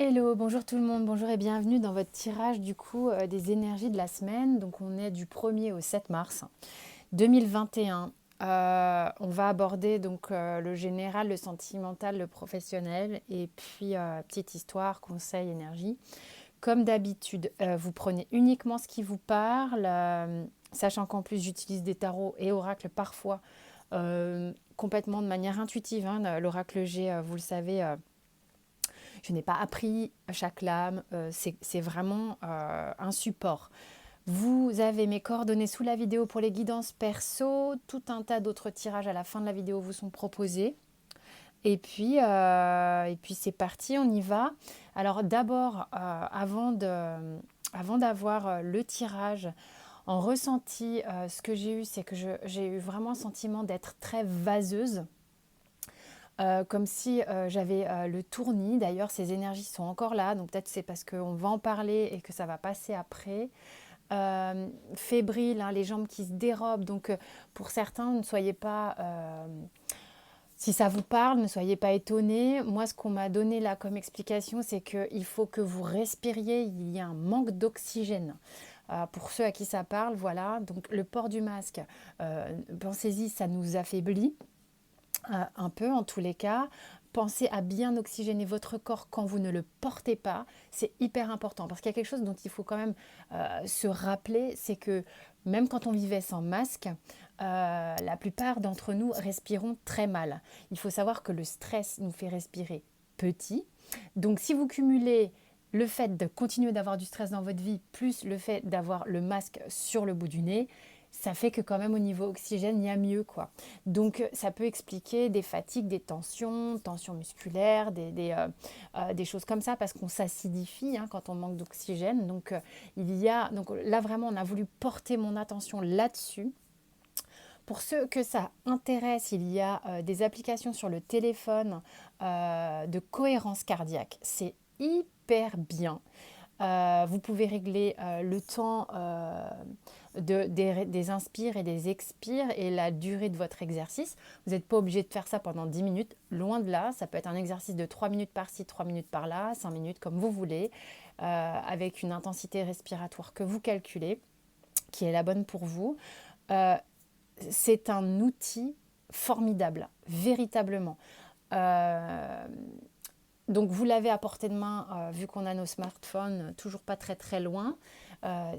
Hello, bonjour tout le monde, bonjour et bienvenue dans votre tirage des énergies de la semaine. Donc on est du 1er au 7 mars 2021. On va aborder le général, le sentimental, le professionnel et puis petite histoire, conseil, énergie. Comme d'habitude, vous prenez uniquement ce qui vous parle, sachant qu'en plus j'utilise des tarots et oracles parfois complètement de manière intuitive, hein. L'oracle G, vous le savez, je n'ai pas appris chaque lame, c'est vraiment un support. Vous avez mes coordonnées sous la vidéo pour les guidances perso. Tout un tas d'autres tirages à la fin de la vidéo vous sont proposés. Et puis c'est parti, on y va. Alors d'abord, avant d'avoir le tirage en ressenti, ce que j'ai eu, c'est que j'ai eu vraiment le sentiment d'être très vaseuse. Comme si j'avais le tournis. D'ailleurs, ces énergies sont encore là, donc peut-être c'est parce qu'on va en parler et que ça va passer après. Fébrile, hein, les jambes qui se dérobent. Donc pour certains, ne soyez pas... si ça vous parle, ne soyez pas étonnés. Moi, ce qu'on m'a donné là comme explication, c'est qu'il faut que vous respiriez. Il y a un manque d'oxygène. Pour ceux à qui ça parle, voilà. Donc le port du masque, pensez-y, ça nous affaiblit. Un peu en tous les cas. Pensez à bien oxygéner votre corps quand vous ne le portez pas. C'est hyper important parce qu'il y a quelque chose dont il faut quand même se rappeler, c'est que même quand on vivait sans masque, la plupart d'entre nous respirons très mal. Il faut savoir que le stress nous fait respirer petit. Donc si vous cumulez le fait de continuer d'avoir du stress dans votre vie, plus le fait d'avoir le masque sur le bout du nez, ça fait que quand même au niveau oxygène, il y a mieux, quoi. Donc ça peut expliquer des fatigues, des tensions musculaires, des choses comme ça, parce qu'on s'acidifie, hein, quand on manque d'oxygène. Donc donc là vraiment, on a voulu porter mon attention là-dessus. Pour ceux que ça intéresse, il y a des applications sur le téléphone de cohérence cardiaque. C'est hyper bien. Vous pouvez régler le temps des inspires et des expires et la durée de votre exercice. Vous n'êtes pas obligé de faire ça pendant 10 minutes, loin de là. Ça peut être un exercice de 3 minutes par-ci, 3 minutes par-là, 5 minutes comme vous voulez, avec une intensité respiratoire que vous calculez, qui est la bonne pour vous. Euh, c'est un outil formidable, véritablement. Euh, donc vous l'avez à portée de main, vu qu'on a nos smartphones, toujours pas très très loin.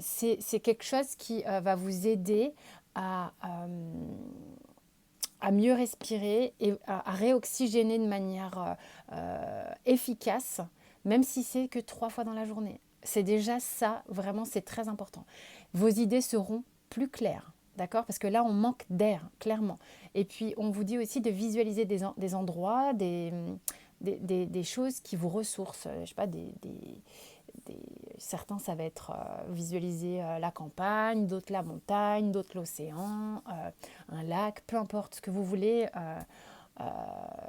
C'est quelque chose qui va vous aider à mieux respirer et à réoxygéner de manière efficace, même si c'est que 3 fois dans la journée. C'est déjà ça, vraiment, c'est très important. Vos idées seront plus claires, d'accord? Parce que là, on manque d'air, clairement. Et puis, on vous dit aussi de visualiser des endroits, des choses qui vous ressourcent. Je sais pas, certains, ça va être visualiser la campagne, d'autres la montagne, d'autres l'océan, un lac, peu importe ce que vous voulez,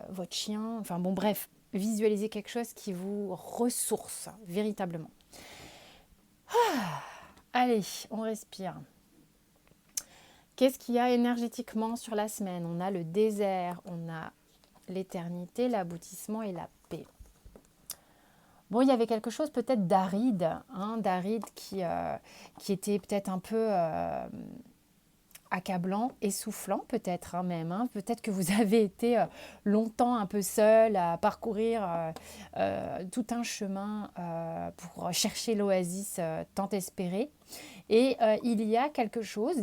votre chien, enfin bon, bref, visualisez quelque chose qui vous ressource véritablement. Allez, on respire. Qu'est-ce qu'il y a énergétiquement sur la semaine? On a le désert, on a l'éternité, l'aboutissement et la paix. Bon, il y avait quelque chose peut-être d'aride, hein, d'aride qui était peut-être un peu accablant, essoufflant peut-être, hein, même. Hein. Peut-être que vous avez été longtemps un peu seul à parcourir tout un chemin pour chercher l'oasis tant espérée. Et il y a quelque chose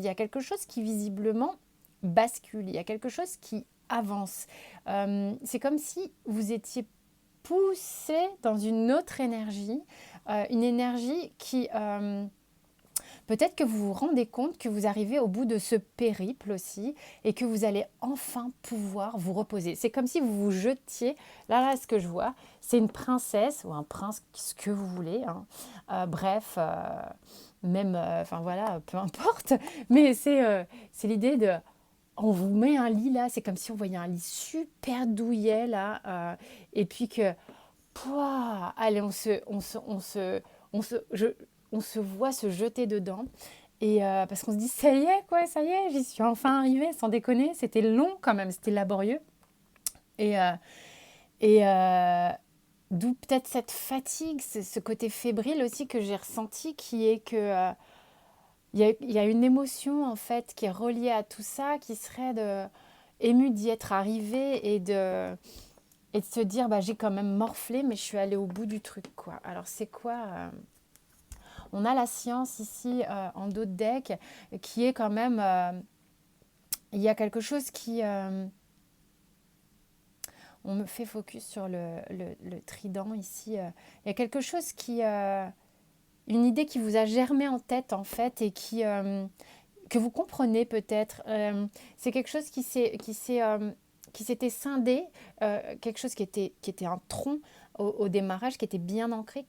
qui visiblement bascule, il y a quelque chose qui avance. C'est comme si vous étiez poussé dans une autre énergie, une énergie qui... peut-être que vous vous rendez compte que vous arrivez au bout de ce périple aussi et que vous allez enfin pouvoir vous reposer. C'est comme si vous vous jetiez, là ce que je vois, c'est une princesse ou un prince, ce que vous voulez, hein. Bref, même, enfin voilà, peu importe, mais c'est l'idée de... On vous met un lit là, c'est comme si on voyait un lit super douillet là, et puis que pouah, allez, on se voit se jeter dedans. Et parce qu'on se dit, ça y est, quoi, ça y est, j'y suis enfin arrivée, sans déconner. C'était long quand même, c'était laborieux. Et, euh, et, euh, d'où peut-être cette fatigue, ce côté fébrile aussi que j'ai ressenti, qui est que il y a une émotion en fait qui est reliée à tout ça, qui serait émue d'y être arrivée et de se dire bah, j'ai quand même morflé, mais je suis allée au bout du truc, quoi. Alors c'est quoi On a la science ici en dos de deck qui est quand même... il y a quelque chose qui... on me fait focus sur le trident ici. Il y a quelque chose qui... une idée qui vous a germé en tête en fait et que vous comprenez peut-être. C'est quelque chose qui s'était scindé, quelque chose qui était un tronc au démarrage, qui était bien ancré,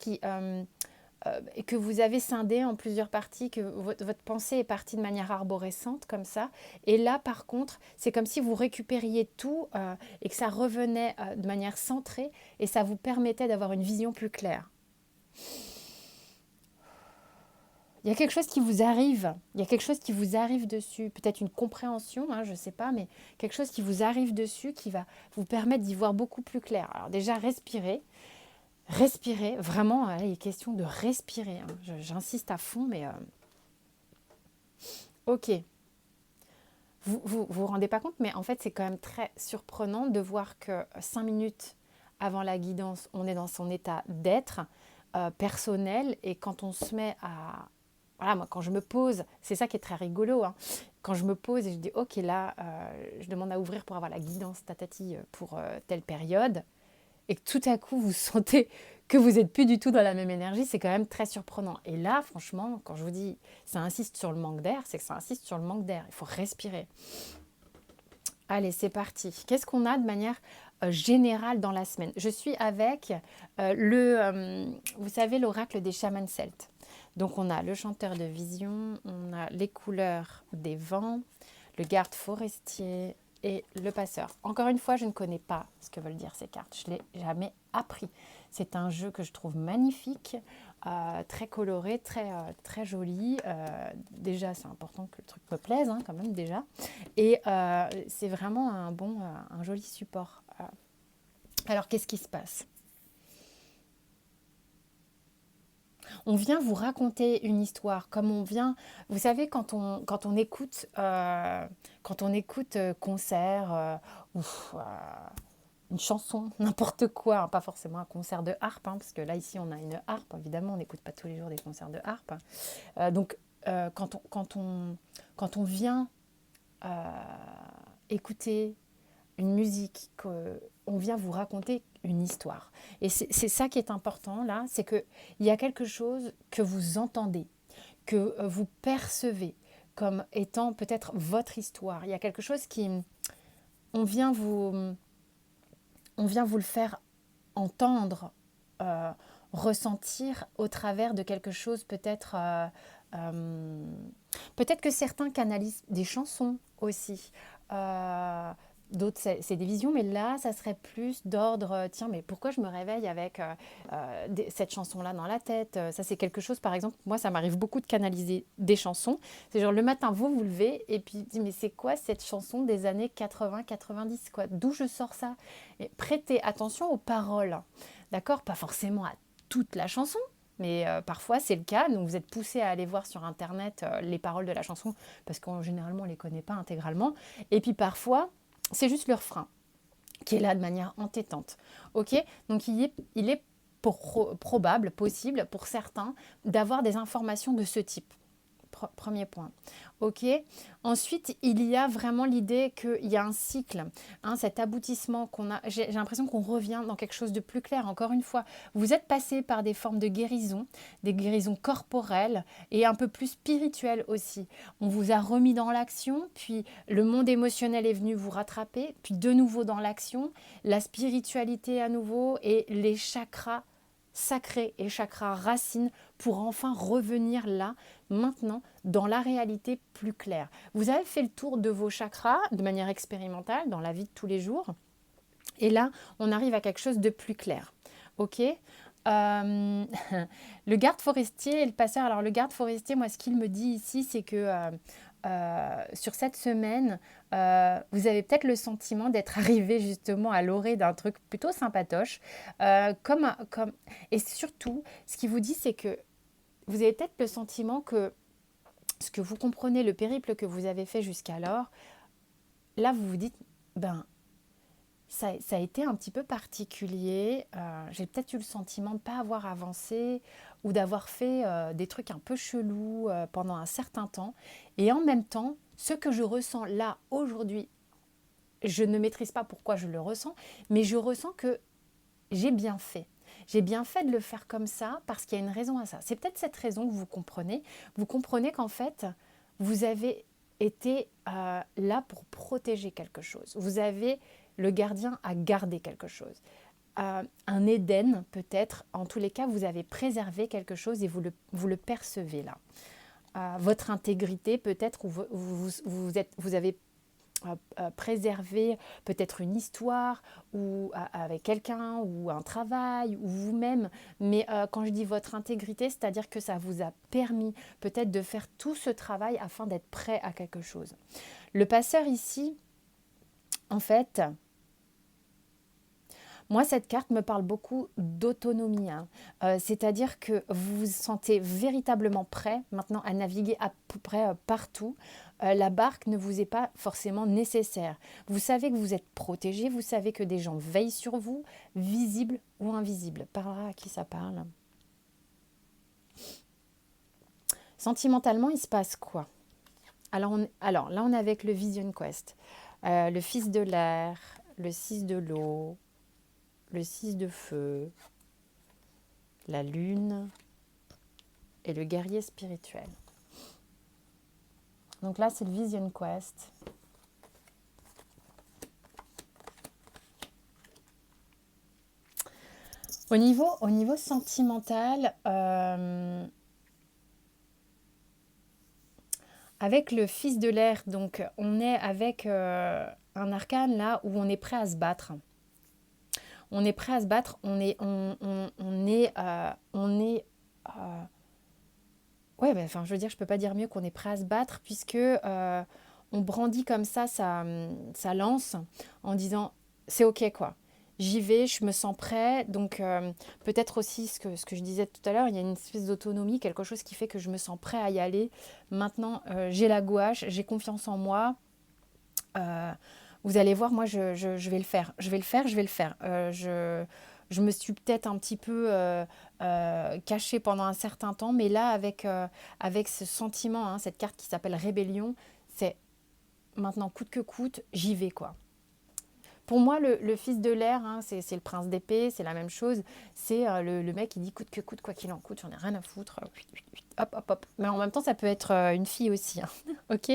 et que vous avez scindé en plusieurs parties, que votre pensée est partie de manière arborescente comme ça. Et là, par contre, c'est comme si vous récupériez tout et que ça revenait de manière centrée et ça vous permettait d'avoir une vision plus claire. Il y a quelque chose qui vous arrive, il y a quelque chose qui vous arrive dessus, peut-être une compréhension, hein, je ne sais pas, mais quelque chose qui vous arrive dessus qui va vous permettre d'y voir beaucoup plus clair. Alors déjà, respirez, vraiment, il est question de respirer, hein. J'insiste à fond, mais ok. Vous rendez pas compte, mais en fait, c'est quand même très surprenant de voir que 5 minutes avant la guidance, on est dans son état d'être personnel, et quand on se met à... Voilà, moi, quand je me pose, c'est ça qui est très rigolo, hein. Quand je me pose et je dis, ok, là, je demande à ouvrir pour avoir la guidance tatati pour telle période, et que tout à coup, vous sentez que vous n'êtes plus du tout dans la même énergie, c'est quand même très surprenant. Et là, franchement, quand je vous dis, ça insiste sur le manque d'air, c'est que ça insiste sur le manque d'air. Il faut respirer. Allez, c'est parti. Qu'est-ce qu'on a de manière générale dans la semaine? Je suis avec vous savez, l'oracle des chamans celtes. Donc, on a le chanteur de vision, on a les couleurs des vents, le garde forestier et le passeur. Encore une fois, je ne connais pas ce que veulent dire ces cartes. Je ne l'ai jamais appris. C'est un jeu que je trouve magnifique, très coloré, très joli. Déjà, c'est important que le truc me plaise, hein, quand même, déjà. Et c'est vraiment un joli support. Alors, qu'est-ce qui se passe? On vient vous raconter une histoire, comme on vient, vous savez, quand on écoute, concert ou une chanson, n'importe quoi, hein, pas forcément un concert de harpe, hein, parce que là ici on a une harpe, évidemment, on n'écoute pas tous les jours des concerts de harpe. Donc quand on vient écouter une musique, on vient vous raconter une histoire. Et c'est ça qui est important là, c'est qu'il y a quelque chose que vous entendez, que vous percevez comme étant peut-être votre histoire. Il y a quelque chose on vient vous, on vient vous le faire entendre, ressentir au travers de quelque chose peut-être que certains canalisent des chansons aussi. D'autres, c'est des visions, mais là, ça serait plus d'ordre, tiens, mais pourquoi je me réveille avec cette chanson-là dans la tête? Ça, c'est quelque chose, par exemple, moi, ça m'arrive beaucoup de canaliser des chansons. C'est genre, le matin, vous vous levez, et puis, mais c'est quoi cette chanson des années 80-90, quoi? D'où je sors ça? Et prêtez attention aux paroles, d'accord? Pas forcément à toute la chanson, mais parfois c'est le cas, donc vous êtes poussé à aller voir sur internet les paroles de la chanson, parce qu'en généralement on ne les connaît pas intégralement, et puis parfois c'est juste le refrain qui est là de manière entêtante. Ok, donc il est probable, possible pour certains d'avoir des informations de ce type. Premier point. Ok. Ensuite, il y a vraiment l'idée qu'il y a un cycle, hein, cet aboutissement qu'on a. J'ai l'impression qu'on revient dans quelque chose de plus clair. Encore une fois, vous êtes passé par des formes de guérison, des guérisons corporelles et un peu plus spirituelles aussi. On vous a remis dans l'action, puis le monde émotionnel est venu vous rattraper, puis de nouveau dans l'action, la spiritualité à nouveau et les chakras sacrés et chakras racines pour enfin revenir là, maintenant, dans la réalité plus claire. Vous avez fait le tour de vos chakras de manière expérimentale dans la vie de tous les jours. Et là, on arrive à quelque chose de plus clair. Ok. Le garde forestier et le passeur. Alors, le garde forestier, moi, ce qu'il me dit ici, c'est que sur cette semaine, vous avez peut-être le sentiment d'être arrivé justement à l'orée d'un truc plutôt sympatoche. Et surtout, ce qui vous dit, c'est que vous avez peut-être le sentiment que ce que vous comprenez, le périple que vous avez fait jusqu'alors, là vous vous dites, ben, ça a été un petit peu particulier. J'ai peut-être eu le sentiment de ne pas avoir avancé ou d'avoir fait des trucs un peu chelous pendant un certain temps. Et en même temps, ce que je ressens là, aujourd'hui, je ne maîtrise pas pourquoi je le ressens, mais je ressens que j'ai bien fait. J'ai bien fait de le faire comme ça parce qu'il y a une raison à ça. C'est peut-être cette raison que vous comprenez. Vous comprenez qu'en fait, vous avez été là pour protéger quelque chose. Vous avez le gardien à garder quelque chose. Un Éden peut-être, en tous les cas, vous avez préservé quelque chose et vous le percevez là. Votre intégrité peut-être, ou vous avez préserver peut-être une histoire ou avec quelqu'un ou un travail ou vous-même. Mais quand je dis votre intégrité, c'est-à-dire que ça vous a permis peut-être de faire tout ce travail afin d'être prêt à quelque chose. Le passeur ici, en fait, moi, cette carte me parle beaucoup d'autonomie. C'est-à-dire que vous vous sentez véritablement prêt maintenant à naviguer à peu près partout. La barque ne vous est pas forcément nécessaire. Vous savez que vous êtes protégé, vous savez que des gens veillent sur vous, visibles ou invisibles. Par là, à qui ça parle? Sentimentalement, il se passe quoi? Alors là, on est avec le Vision Quest. Le fils de l'air, le 6 de l'eau, le 6 de feu, la lune et le guerrier spirituel. Donc là, c'est le Vision Quest. Au niveau sentimental, avec le fils de l'air, donc on est avec un arcane là où on est prêt à se battre. On est prêt à se battre, ouais, enfin, je veux dire, je peux pas dire mieux qu'on est prêt à se battre puisque on brandit comme ça sa lance en disant c'est ok quoi. J'y vais, je me sens prêt. Donc peut-être aussi ce que je disais tout à l'heure, il y a une espèce d'autonomie, quelque chose qui fait que je me sens prêt à y aller. Maintenant, j'ai la gouache, j'ai confiance en moi. Vous allez voir, moi, je vais le faire. Je vais le faire, je vais le faire. Je me suis peut-être un petit peu cachée pendant un certain temps, mais là, avec ce sentiment, hein, cette carte qui s'appelle Rébellion, c'est maintenant coûte que coûte, j'y vais, quoi. Pour moi, le fils de l'air, hein, c'est le prince d'épée, c'est la même chose. C'est le mec qui dit coûte que coûte, quoi qu'il en coûte, j'en ai rien à foutre. Hop, hop, hop. Mais en même temps, ça peut être une fille aussi. Hein. Ok.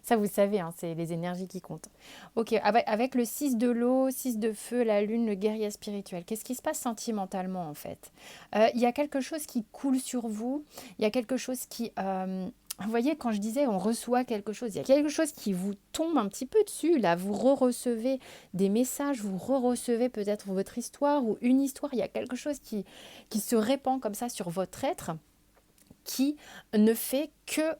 Ça, vous savez, hein, c'est les énergies qui comptent. Ok, avec le 6 de l'eau, 6 de feu, la lune, le guerrier spirituel. Qu'est-ce qui se passe sentimentalement, en fait? Il y a quelque chose qui coule sur vous. Il y a quelque chose qui... vous voyez, quand je disais on reçoit quelque chose, il y a quelque chose qui vous tombe un petit peu dessus. Là, vous recevez des messages, vous recevez peut-être votre histoire ou une histoire. Il y a quelque chose qui se répand comme ça sur votre être qui ne fait que...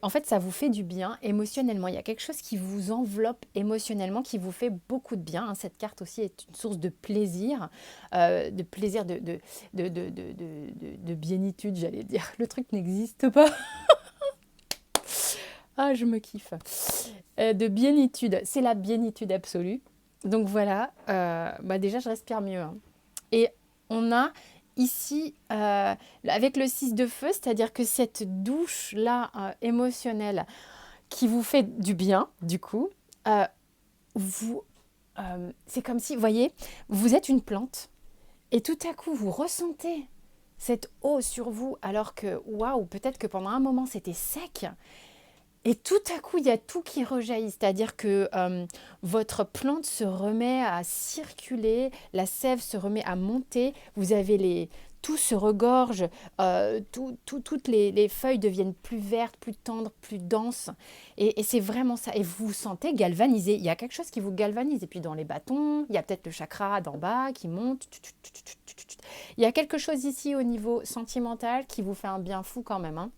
en fait, ça vous fait du bien émotionnellement. Il y a quelque chose qui vous enveloppe émotionnellement, qui vous fait beaucoup de bien. Hein. Cette carte aussi est une source de plaisir, de bienitude, j'allais dire. Le truc n'existe pas. Ah, je me kiffe. De bienitude, c'est la bienitude absolue. Donc voilà, déjà je respire mieux. Hein. Et on a ici, avec le 6 de feu, c'est-à-dire que cette douche-là émotionnelle qui vous fait du bien, du coup, c'est comme si, vous voyez, vous êtes une plante et tout à coup vous ressentez cette eau sur vous alors que, waouh, peut-être que pendant un moment c'était sec. Et tout à coup, il y a tout qui rejaillit, c'est-à-dire que votre plante se remet à circuler, la sève se remet à monter, vous avez tout se regorge, toutes les feuilles deviennent plus vertes, plus tendres, plus denses. Et c'est vraiment ça. Et vous vous sentez galvanisé. Il y a quelque chose qui vous galvanise. Et puis dans les bâtons, il y a peut-être le chakra d'en bas qui monte. Il y a quelque chose ici au niveau sentimental qui vous fait un bien fou quand même. Hein.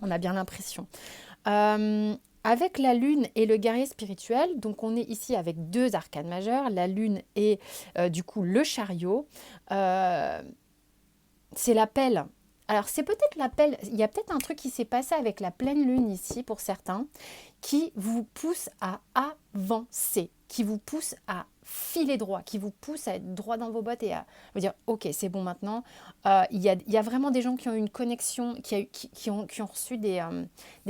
On a bien l'impression. Avec la lune et le guerrier spirituel, donc on est ici avec deux arcanes majeures, la lune et du coup le chariot. Euh, c'est l'appel. Alors c'est peut-être l'appel, il y a peut-être un truc qui s'est passé avec la pleine lune ici pour certains, qui vous pousse à avancer, qui vous pousse à filer droit, qui vous pousse à être droit dans vos bottes et à vous dire ok c'est bon maintenant. Il y a vraiment des gens qui ont eu une connexion, qui ont reçu des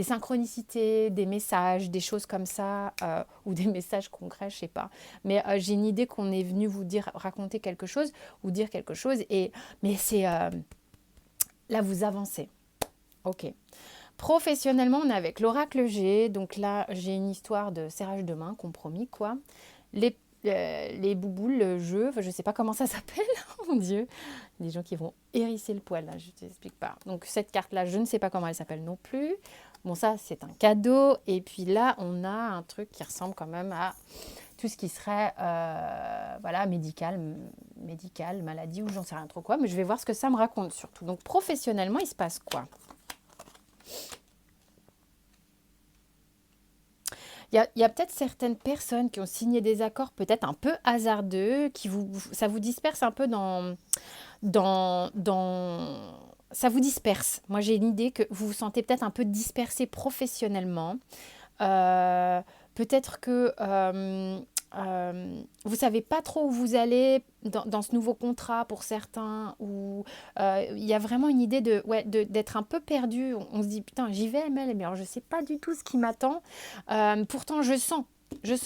synchronicités, des messages, des choses comme ça, ou des messages concrets, je sais pas. Mais j'ai une idée qu'on est venu vous dire, raconter quelque chose, ou dire quelque chose, mais c'est là vous avancez. Ok. Professionnellement, on est avec l'oracle G. Donc là, j'ai une histoire de serrage de main, compromis, quoi. Les bouboules, le jeu, je ne sais pas comment ça s'appelle, mon Dieu. Des gens qui vont hérisser le poil, là, je ne t'explique pas. Donc cette carte-là, je ne sais pas comment elle s'appelle non plus. Bon, ça, c'est un cadeau. Et puis là, on a un truc qui ressemble quand même à tout ce qui serait voilà, médical, maladie ou j'en sais rien trop quoi. Mais je vais voir ce que ça me raconte surtout. Donc professionnellement, il se passe quoi? Il y a peut-être certaines personnes qui ont signé des accords peut-être un peu hasardeux, ça vous disperse un peu ça vous disperse. Moi, j'ai une idée que vous vous sentez peut-être un peu dispersé professionnellement. Euh, Peut-être que vous savez pas trop où vous allez dans ce nouveau contrat pour certains, ou il y a vraiment une idée d'être un peu perdu. On se dit putain j'y vais mais alors je sais pas du tout ce qui m'attend. Pourtant je sens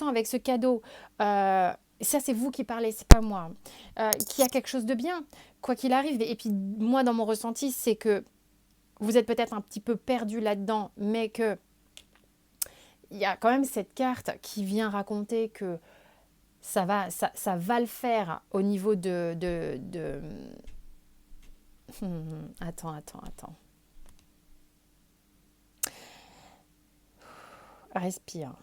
avec ce cadeau. Ça c'est vous qui parlez, c'est pas moi. Qu'il y a quelque chose de bien, quoi qu'il arrive. Et puis moi dans mon ressenti c'est que vous êtes peut-être un petit peu perdu là-dedans, mais que il y a quand même cette carte qui vient raconter que ça va le faire au niveau de. Attends. Respire.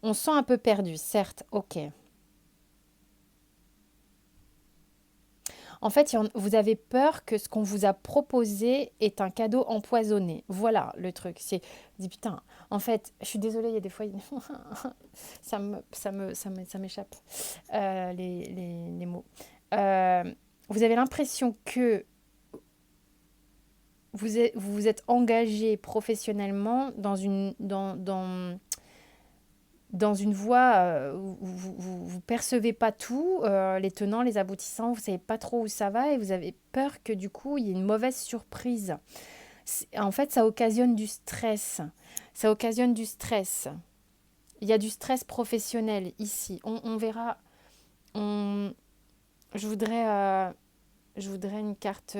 On se sent un peu perdu, certes, ok. En fait, vous avez peur que ce qu'on vous a proposé est un cadeau empoisonné. Voilà le truc. Dis putain, en fait, je suis désolée, il y a des fois, ça m'échappe les mots. Euh, Vous avez l'impression que vous vous êtes engagé professionnellement dans une voie où vous percevez pas tout, les tenants, les aboutissants, vous savez pas trop où ça va et vous avez peur que du coup il y ait une mauvaise surprise. En fait, ça occasionne du stress. Ça occasionne du stress. Il y a du stress professionnel ici. On verra. On, je voudrais une carte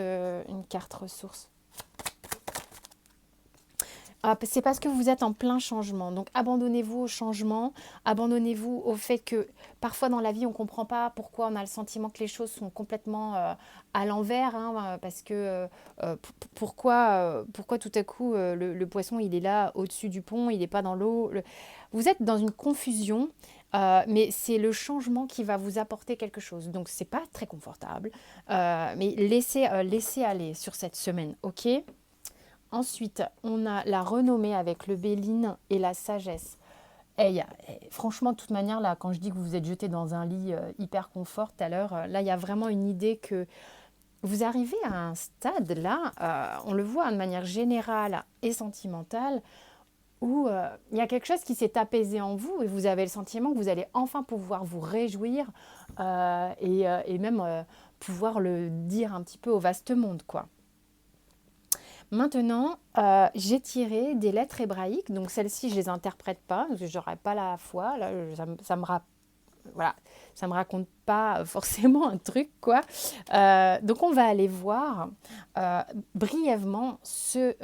ressource. C'est parce que vous êtes en plein changement. Donc abandonnez-vous au changement, abandonnez-vous au fait que parfois dans la vie on ne comprend pas pourquoi on a le sentiment que les choses sont complètement à l'envers, hein, parce que pourquoi tout à coup le poisson il est là au-dessus du pont, il n'est pas dans l'eau. Vous êtes dans une confusion, mais c'est le changement qui va vous apporter quelque chose. Donc c'est pas très confortable, mais laissez aller sur cette semaine, ok? Ensuite, on a la renommée avec le Béline et la sagesse. Franchement, de toute manière, là, quand je dis que vous vous êtes jeté dans un lit hyper confort tout à l'heure, là, il y a vraiment une idée que vous arrivez à un stade, là, on le voit de manière générale et sentimentale, où il y a quelque chose qui s'est apaisé en vous et vous avez le sentiment que vous allez enfin pouvoir vous réjouir et même pouvoir le dire un petit peu au vaste monde, quoi. Maintenant, j'ai tiré des lettres hébraïques, donc celles-ci je les interprète pas, parce que j'aurais pas la foi, là, voilà, ça me raconte pas forcément un truc, quoi. Donc on va aller voir brièvement ce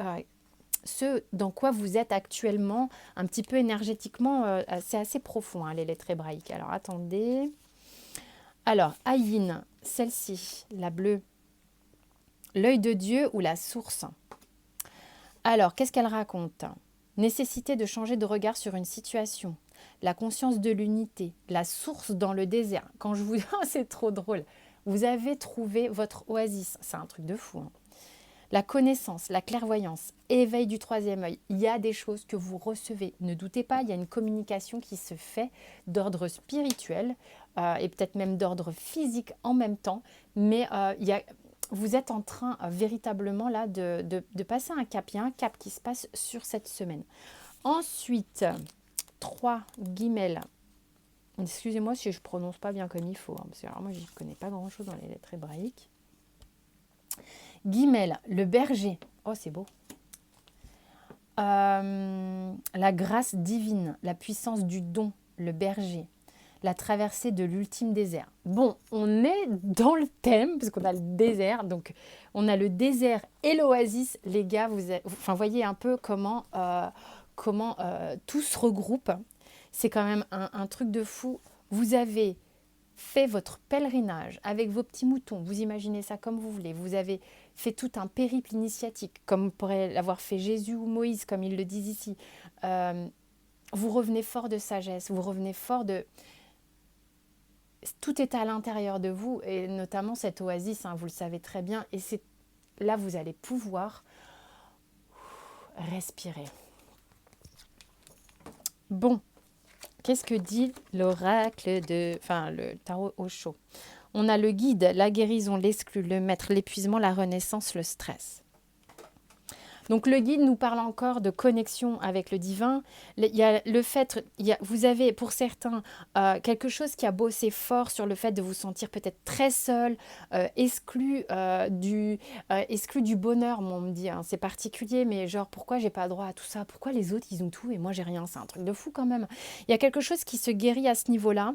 dans quoi vous êtes actuellement, un petit peu énergétiquement, c'est assez profond, hein, les lettres hébraïques. Alors attendez. Alors, Ayin, celle-ci, la bleue, l'œil de Dieu ou la source. Alors, qu'est-ce qu'elle raconte? Nécessité de changer de regard sur une situation, la conscience de l'unité, la source dans le désert. Quand je vous dis, c'est trop drôle, vous avez trouvé votre oasis, c'est un truc de fou, hein. la connaissance, la clairvoyance, éveil du troisième œil. Il y a des choses que vous recevez. Ne doutez pas, il y a une communication qui se fait d'ordre spirituel et peut-être même d'ordre physique en même temps. Mais vous êtes en train véritablement là de passer un cap. Il y a un cap qui se passe sur cette semaine. Ensuite, 3 guimèles. Excusez-moi si je ne prononce pas bien comme il faut, hein, parce que alors moi je ne connais pas grand-chose dans les lettres hébraïques. Guimel, le berger. Oh, c'est beau. La grâce divine, la puissance du don, le berger. La traversée de l'ultime désert. Bon, on est dans le thème, parce qu'on a le désert. Donc, on a le désert et l'oasis. Les gars, vous voyez un peu comment tout se regroupe. C'est quand même un truc de fou. Vous avez fait votre pèlerinage avec vos petits moutons. Vous imaginez ça comme vous voulez. Vous avez fait tout un périple initiatique, comme pourrait l'avoir fait Jésus ou Moïse, comme ils le disent ici. Vous revenez fort de sagesse. Vous revenez fort de... Tout est à l'intérieur de vous, et notamment cette oasis, hein, vous le savez très bien. Et c'est là vous allez pouvoir respirer. Bon, qu'est-ce que dit l'oracle le tarot Osho? On a le guide, la guérison, l'exclu, le maître, l'épuisement, la renaissance, le stress. Donc le guide nous parle encore de connexion avec le divin. Il y a le fait, vous avez pour certains quelque chose qui a bossé fort sur le fait de vous sentir peut-être très seul, exclu du bonheur. Moi, on me dit, hein, c'est particulier, mais genre pourquoi j'ai pas droit à tout ça? Pourquoi les autres ils ont tout et moi j'ai rien? C'est un truc de fou quand même. Il y a quelque chose qui se guérit à ce niveau-là.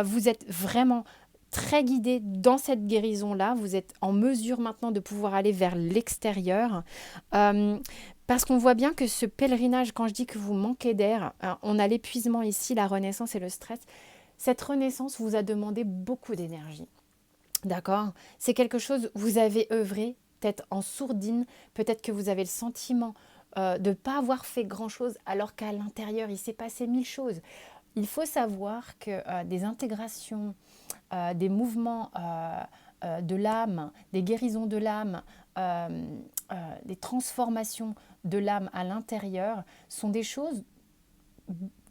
Vous êtes vraiment très guidé dans cette guérison-là. Vous êtes en mesure maintenant de pouvoir aller vers l'extérieur. Parce qu'on voit bien que ce pèlerinage, quand je dis que vous manquez d'air, on a l'épuisement ici, la renaissance et le stress. Cette renaissance vous a demandé beaucoup d'énergie. D'accord? C'est quelque chose, vous avez œuvré, peut-être en sourdine, peut-être que vous avez le sentiment de ne pas avoir fait grand-chose, alors qu'à l'intérieur, il s'est passé 1000 choses. Il faut savoir que des intégrations, des mouvements de l'âme, des guérisons de l'âme, des transformations de l'âme à l'intérieur sont des choses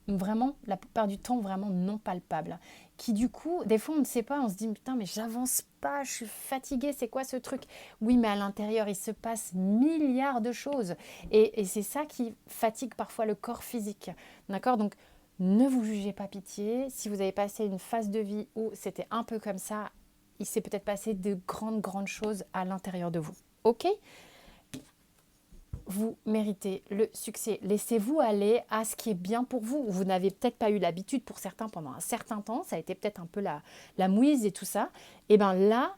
vraiment, la plupart du temps, vraiment non palpables. Qui du coup, des fois on ne sait pas, on se dit putain mais j'avance pas, je suis fatiguée, c'est quoi ce truc? Oui mais à l'intérieur il se passe milliards de choses et c'est ça qui fatigue parfois le corps physique. D'accord? Donc ne vous jugez pas pitié. Si vous avez passé une phase de vie où c'était un peu comme ça, il s'est peut-être passé de grandes choses à l'intérieur de vous. Ok? Vous méritez le succès. Laissez-vous aller à ce qui est bien pour vous. Vous n'avez peut-être pas eu l'habitude pour certains pendant un certain temps. Ça a été peut-être un peu la mouise et tout ça. Et bien là,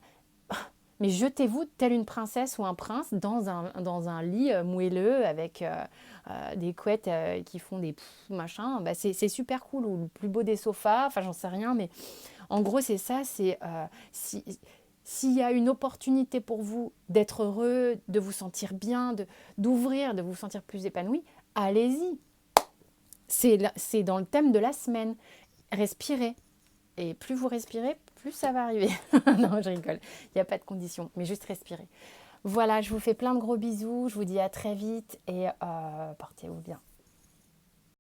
mais jetez-vous telle une princesse ou un prince dans un lit moelleux avec des couettes qui font des machins. Bah, c'est super cool. Ou le plus beau des sofas. Enfin, j'en sais rien. Mais en gros, c'est ça. C'est s'il y a une opportunité pour vous d'être heureux, de vous sentir bien, d'ouvrir, de vous sentir plus épanoui, allez-y. C'est dans le thème de la semaine. Respirez. Et plus vous respirez, plus ça va arriver. Non, je rigole. Il n'y a pas de condition, mais juste respirer. Voilà, je vous fais plein de gros bisous. Je vous dis à très vite et portez-vous bien.